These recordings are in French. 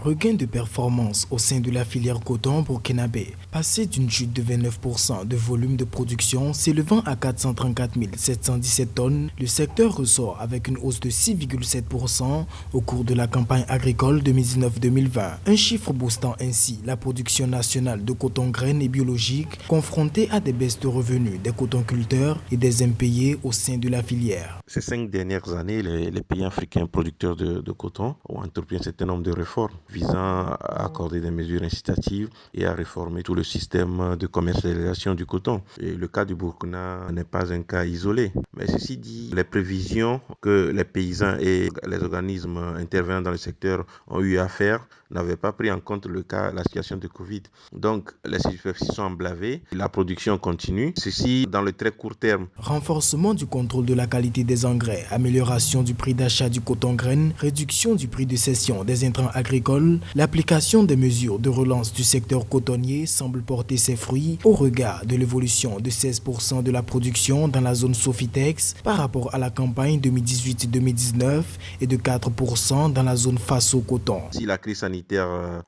Regain de performance au sein de la filière coton burkinabé, passé d'une chute de 29% de volume de production s'élevant à 434 717 tonnes, le secteur ressort avec une hausse de 6,7% au cours de la campagne agricole 2019-2020, un chiffre boostant ainsi la production nationale de coton graines et biologique confrontée à des baisses de revenus des cotonculteurs et des impayés au sein de la filière. Ces 5 dernières années, les pays africains producteurs de coton ont entrepris un certain nombre de réformes visant à accorder des mesures incitatives et à réformer tout le système de commercialisation du coton. Et le cas du Burkina n'est pas un cas isolé. Mais ceci dit, les prévisions que les paysans et les organismes intervenant dans le secteur ont eu à faire n'avaient pas pris en compte la situation de Covid. Donc, les superficies sont emblavées, la production continue, ceci dans le très court terme. Renforcement du contrôle de la qualité des engrais, amélioration du prix d'achat du coton graine, réduction du prix de cession des intrants agricoles, l'application des mesures de relance du secteur cotonnier semble porter ses fruits au regard de l'évolution de 16% de la production dans la zone Sofitex par rapport à la campagne 2018-2019 et de 4% dans la zone Faso-Coton. Si la crise sanitaire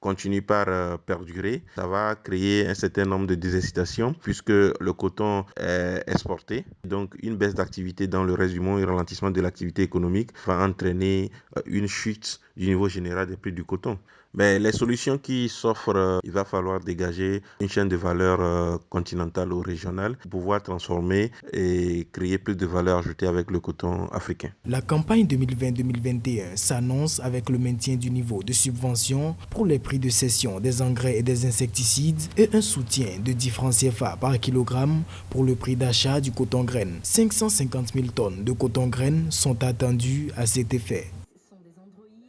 continue par perdurer, ça va créer un certain nombre de désincitations puisque le coton est exporté. Donc une baisse d'activité dans le reste du monde et ralentissement de l'activité économique va entraîner une chute du niveau général des prix du coton. Mais les solutions qui s'offrent, il va falloir dégager une chaîne de valeur continentale ou régionale pour pouvoir transformer et créer plus de valeur ajoutée avec le coton africain. La campagne 2020-2021 s'annonce avec le maintien du niveau de subvention pour les prix de cession des engrais et des insecticides et un soutien de 10 francs CFA par kilogramme pour le prix d'achat du coton graine. 550 000 tonnes de coton graine sont attendues à cet effet.